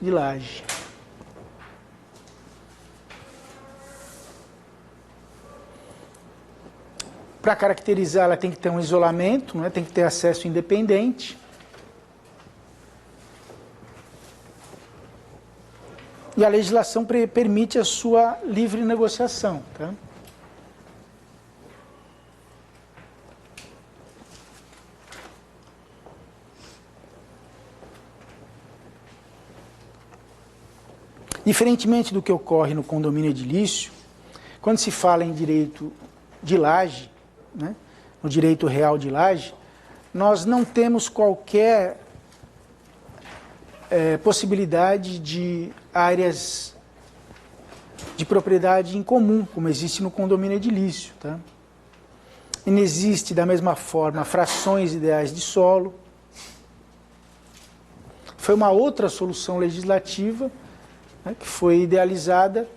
de laje. Para caracterizar, ela tem que ter um isolamento, né? Tem que ter acesso independente. E a legislação permite a sua livre negociação. Tá? Diferentemente do que ocorre no condomínio edilício, quando se fala em direito de laje, né, no direito real de laje, nós não temos qualquer possibilidade de áreas de propriedade em comum, como existe no condomínio edilício. Tá? E não existe, da mesma forma, frações ideais de solo. Foi uma outra solução legislativa, né, que foi idealizada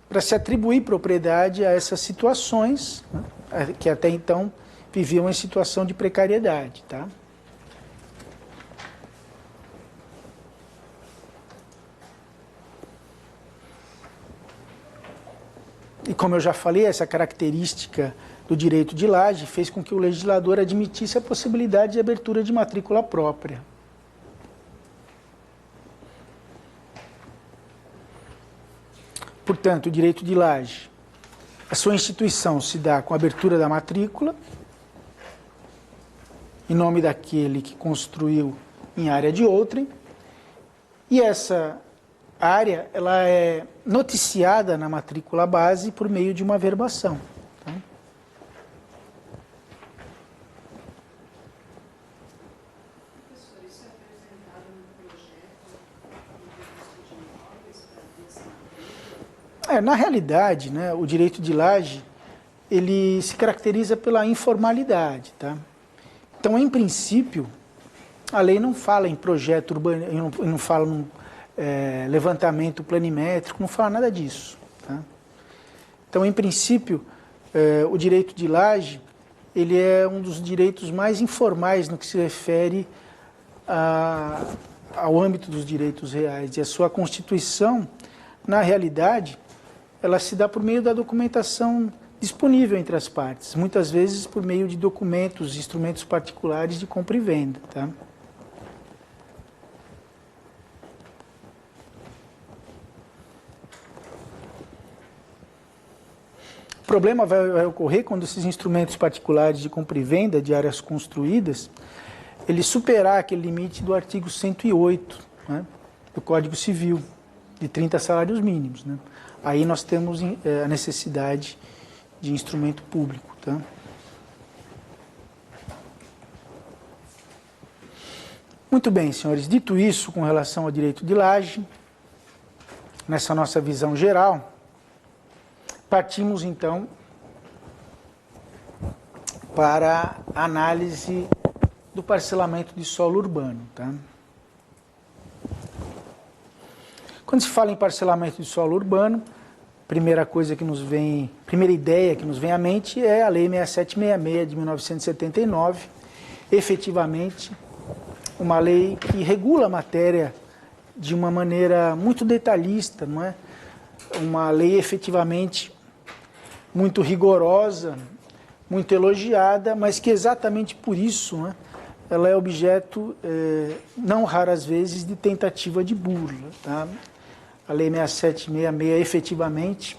para se atribuir propriedade a essas situações, né, que até então viviam em situação de precariedade. Tá? E como eu já falei, essa característica do direito de laje fez com que o legislador admitisse a possibilidade de abertura de matrícula própria. Portanto, o direito de laje, a sua instituição se dá com a abertura da matrícula, em nome daquele que construiu em área de outrem, e essa área ela é noticiada na matrícula base por meio de uma averbação. Tá? Professor, isso é apresentado no projeto do registro de imóveis para Na realidade, né, o direito de laje ele se caracteriza pela informalidade. Tá? Então, em princípio, a lei não fala em projeto urbano, não fala num levantamento planimétrico, não fala nada disso. Tá? Então, em princípio, o direito de laje ele é um dos direitos mais informais no que se refere ao âmbito dos direitos reais. E a sua constituição, na realidade, ela se dá por meio da documentação disponível entre as partes, muitas vezes por meio de documentos, instrumentos particulares de compra e venda. Tá? O problema vai ocorrer quando esses instrumentos particulares de compra e venda de áreas construídas, ele superar aquele limite do artigo 108, né, do Código Civil, de 30 salários mínimos. Né? Aí nós temos a necessidade de instrumento público. Tá? Muito bem, senhores. Dito isso, com relação ao direito de laje, nessa nossa visão geral, partimos, então, para a análise do parcelamento de solo urbano. Tá? Quando se fala em parcelamento de solo urbano, primeira ideia que nos vem à mente é a Lei 6766 de 1979, efetivamente uma lei que regula a matéria de uma maneira muito detalhista, não é? Uma lei efetivamente muito rigorosa, muito elogiada, mas que exatamente por isso, né, ela é objeto, não raras vezes, de tentativa de burla. Tá? A Lei 6766, efetivamente,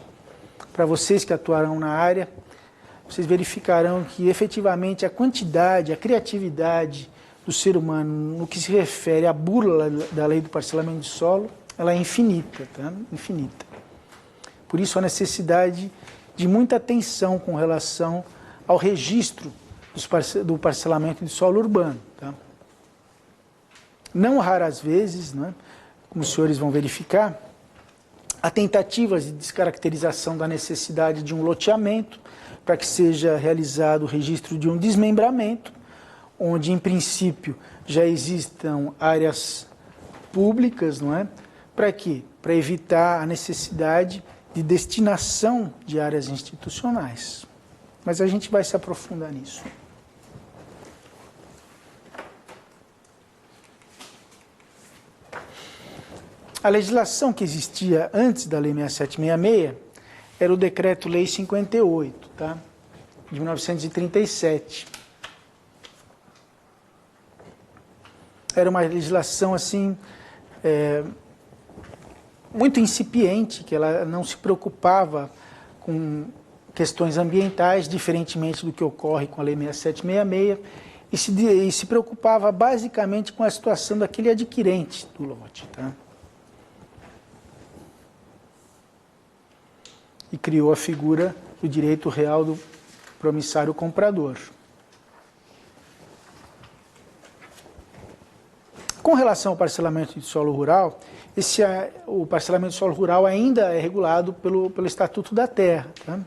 para vocês que atuarão na área, vocês verificarão que efetivamente a quantidade, a criatividade do ser humano no que se refere à burla da lei do parcelamento de solo, ela é infinita, tá? Infinita. Por isso a necessidade de muita atenção com relação ao registro do parcelamento de solo urbano. Tá? Não raras vezes, né, como os senhores vão verificar, há tentativas de descaracterização da necessidade de um loteamento para que seja realizado o registro de um desmembramento, onde, em princípio, já existam áreas públicas, não é? Para quê? Para evitar a necessidade de destinação de áreas institucionais. Mas a gente vai se aprofundar nisso. A legislação que existia antes da Lei 6766 era o Decreto-Lei 58, tá? De 1937. Era uma legislação assim muito incipiente, que ela não se preocupava com questões ambientais, diferentemente do que ocorre com a Lei 6766, e se preocupava basicamente com a situação daquele adquirente do lote, tá? E criou a figura do direito real do promissário comprador. Com relação ao parcelamento de solo rural, o parcelamento de solo rural ainda é regulado pelo Estatuto da Terra, tá?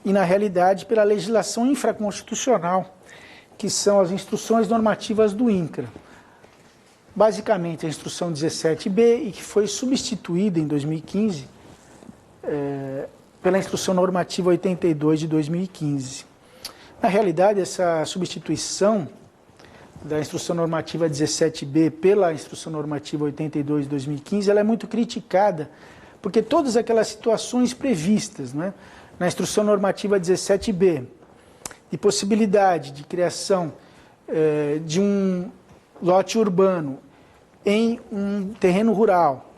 E, na realidade, pela legislação infraconstitucional, que são as instruções normativas do INCRA. Basicamente, a instrução 17B, e que foi substituída em 2015 pela instrução normativa 82 de 2015. Na realidade, essa substituição da instrução normativa 17B pela instrução normativa 82 de 2015, ela é muito criticada, porque todas aquelas situações previstas, né, na instrução normativa 17B, de possibilidade de criação de um lote urbano em um terreno rural,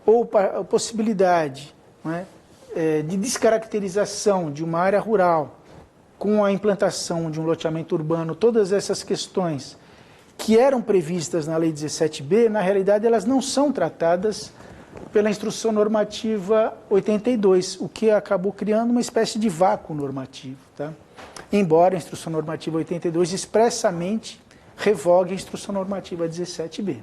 ou a possibilidade, né, de descaracterização de uma área rural com a implantação de um loteamento urbano, todas essas questões que eram previstas na Lei 17B, na realidade elas não são tratadas pela Instrução Normativa 82, o que acabou criando uma espécie de vácuo normativo, tá? Embora a Instrução Normativa 82 expressamente revogue a Instrução Normativa 17B.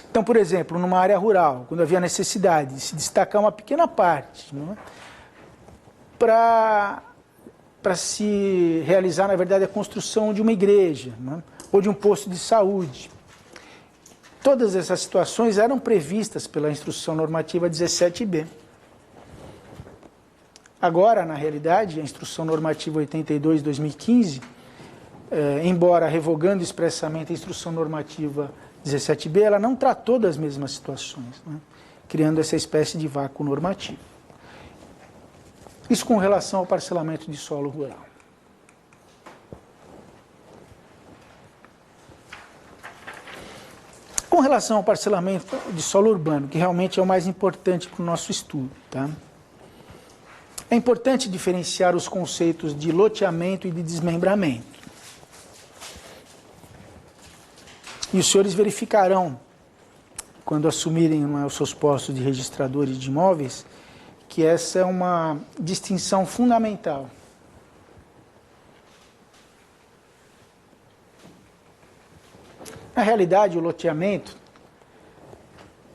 Então, por exemplo, numa área rural, quando havia necessidade de se destacar uma pequena parte, não é? Para se realizar, na verdade, a construção de uma igreja, né? Ou de um posto de saúde. Todas essas situações eram previstas pela Instrução Normativa 17B. Agora, na realidade, a Instrução Normativa 82 de 2015, embora revogando expressamente a Instrução Normativa 17B, ela não tratou das mesmas situações, né? Criando essa espécie de vácuo normativo. Isso com relação ao parcelamento de solo rural. Com relação ao parcelamento de solo urbano, que realmente é o mais importante para o nosso estudo, tá? É importante diferenciar os conceitos de loteamento e de desmembramento. E os senhores verificarão, quando assumirem os seus postos de registradores de imóveis, que essa é uma distinção fundamental. Na realidade, o loteamento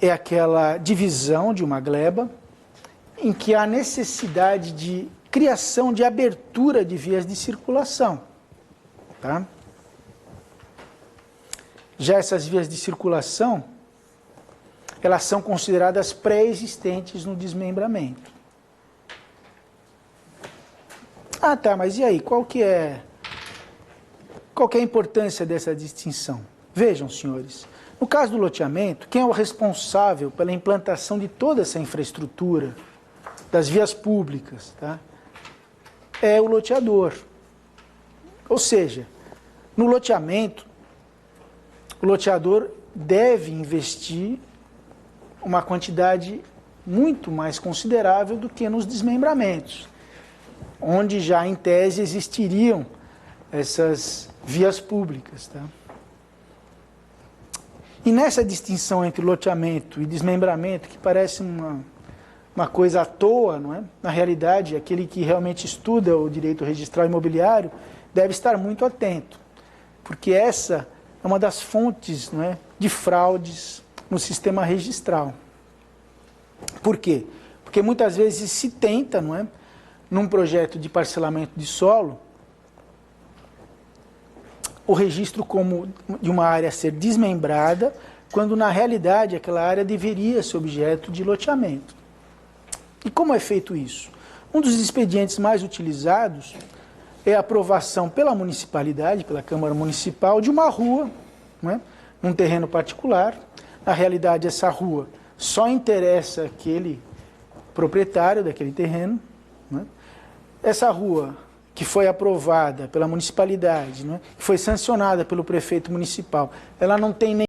é aquela divisão de uma gleba em que há necessidade de criação de abertura de vias de circulação, tá? Já essas vias de circulação, elas são consideradas pré-existentes no desmembramento. Ah, tá, mas e aí? Qual que é a importância dessa distinção? Vejam, senhores, no caso do loteamento, quem é o responsável pela implantação de toda essa infraestrutura das vias públicas, tá? É o loteador. Ou seja, no loteamento, o loteador deve investir uma quantidade muito mais considerável do que nos desmembramentos, onde já em tese existiriam essas vias públicas, tá? E nessa distinção entre loteamento e desmembramento, que parece uma coisa à toa, não é? Na realidade, aquele que realmente estuda o direito registral imobiliário deve estar muito atento, porque essa é uma das fontes, não é, de fraudes no sistema registral. Por quê? Porque muitas vezes se tenta, não é, num projeto de parcelamento de solo, o registro como de uma área ser desmembrada, quando na realidade aquela área deveria ser objeto de loteamento. E como é feito isso? Um dos expedientes mais utilizados é a aprovação pela municipalidade, pela Câmara Municipal, de uma rua não é? Num terreno particular. Na realidade, essa rua só interessa aquele proprietário daquele terreno, não é? Essa rua que foi aprovada pela municipalidade, não é? Que foi sancionada pelo prefeito municipal, ela não tem nem